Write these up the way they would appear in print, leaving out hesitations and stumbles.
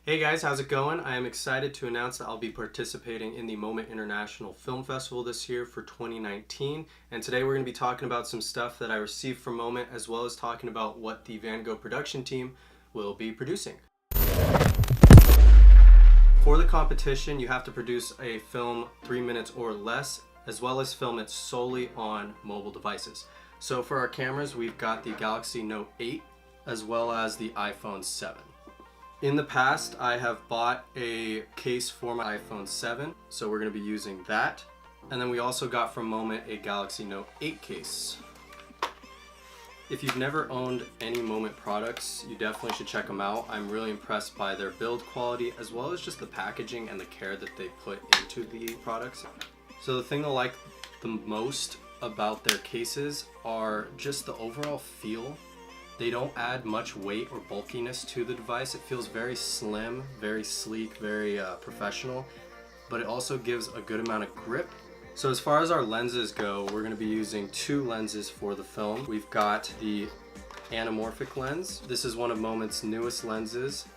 Hey guys, how's it going? I am excited to announce that I'll be participating in the Moment International Film Festival this year for 2019. And today we're going to be talking about some stuff that I received from Moment, as well as talking about what the VANGO production team will be producing. For the competition, you have to produce a film 3 minutes or less, as well as film it solely on mobile devices. So for our cameras, we've got the Galaxy Note 8, as well as the iPhone 7. In the past, I have bought a case for my iPhone 7, so we're going to be using that. And then we also got from Moment a Galaxy Note 8 case. If you've never owned any Moment products, you definitely should check them out. I'm really impressed by their build quality, as well as just the packaging and the care that they put into the products. So the thing I like the most about their cases are just the overall feel. They don't add much weight or bulkiness to the device. It feels very slim, very sleek, very professional, but it also gives a good amount of grip. So as far as our lenses go, we're going to be using 2 lenses for the film. We've got the anamorphic lens. This is one of Moment's newest lenses.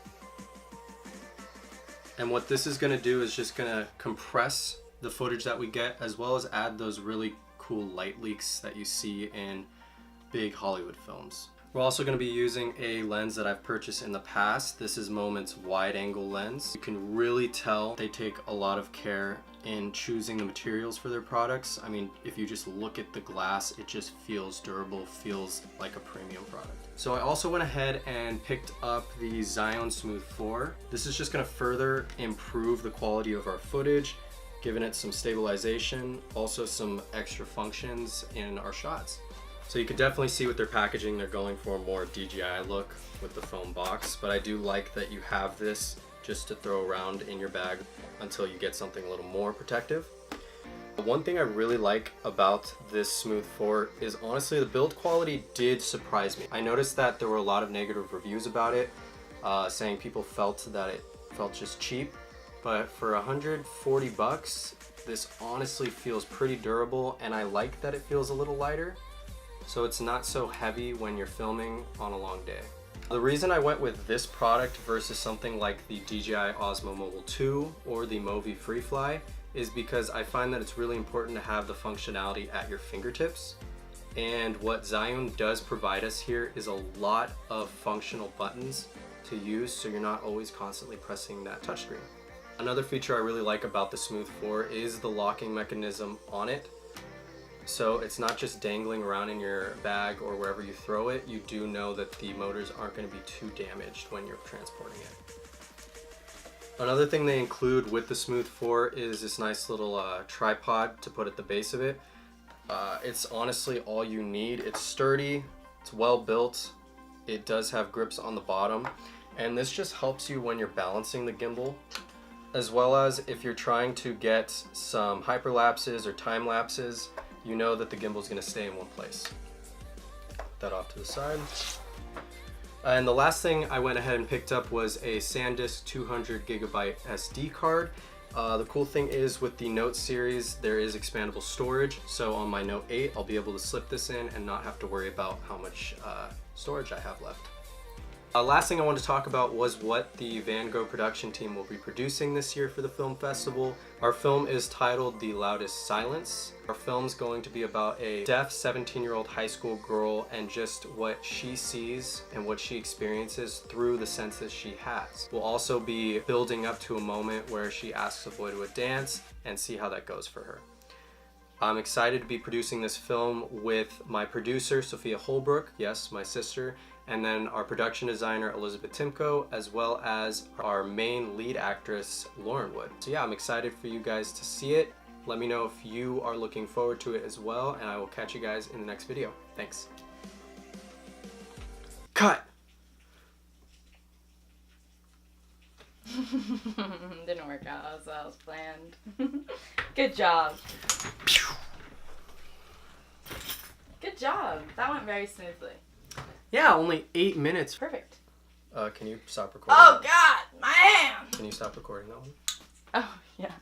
And what this is going to do is just going to compress the footage that we get, as well as add those really cool light leaks that you see in big Hollywood films. We're also going to be using a lens that I've purchased in the past. This is Moment's wide angle lens. You can really tell they take a lot of care in choosing the materials for their products. I mean, if you just look at the glass, it just feels durable, feels like a premium product. So I also went ahead and picked up the Zhiyun Smooth 4. This is just going to further improve the quality of our footage, giving it some stabilization, also some extra functions in our shots. So you can definitely see with their packaging, they're going for a more DJI look with the foam box, but I do like that you have this just to throw around in your bag until you get something a little more protective. One thing I really like about this Smooth 4 is honestly the build quality did surprise me. I noticed that there were a lot of negative reviews about it, saying people felt that it felt just cheap, but for 140 bucks, this honestly feels pretty durable, and I like that it feels a little lighter. So it's not so heavy when you're filming on a long day. The reason I went with this product versus something like the DJI Osmo Mobile 2 or the Movi FreeFly is because I find that it's really important to have the functionality at your fingertips. And what Zhiyun does provide us here is a lot of functional buttons to use, so you're not always constantly pressing that touchscreen. Another feature I really like about the Smooth 4 is the locking mechanism on it. So it's not just dangling around in your bag or wherever you throw it. You do know that the motors aren't going to be too damaged when you're transporting it. Another thing they include with the Smooth 4 is this nice little tripod to put at the base of it. It's honestly all you need. It's sturdy, it's well built, it does have grips on the bottom, and this just helps you when you're balancing the gimbal, as well as if you're trying to get some hyperlapses or time lapses. You know that the gimbal is going to stay in one place. Put that off to the side. And the last thing I went ahead and picked up was a SanDisk 200 gigabyte SD card. The cool thing is with the Note series, there is expandable storage. So on my Note 8, I'll be able to slip this in and not have to worry about how much storage I have left. Last thing I wanted to talk about was what the VANGO production team will be producing this year for the film festival. Our film is titled The Loudest Silence. Our film's going to be about a deaf 17-year-old high school girl and just what she sees and what she experiences through the senses she has. We'll also be building up to a moment where she asks a boy to a dance and see how that goes for her. I'm excited to be producing this film with my producer, Sophia Holbrook, yes, my sister, and then our production designer, Elizabeth Timko, as well as our main lead actress, Lauren Wood. So yeah, I'm excited for you guys to see it. Let me know if you are looking forward to it as well, and I will catch you guys in the next video. Thanks. Cut! Didn't work out as well as planned. Good job. Good job. That went very smoothly. Yeah, only 8 minutes. Perfect. Can you stop recording? Oh God, my hand! Can you stop recording that one? Oh yeah.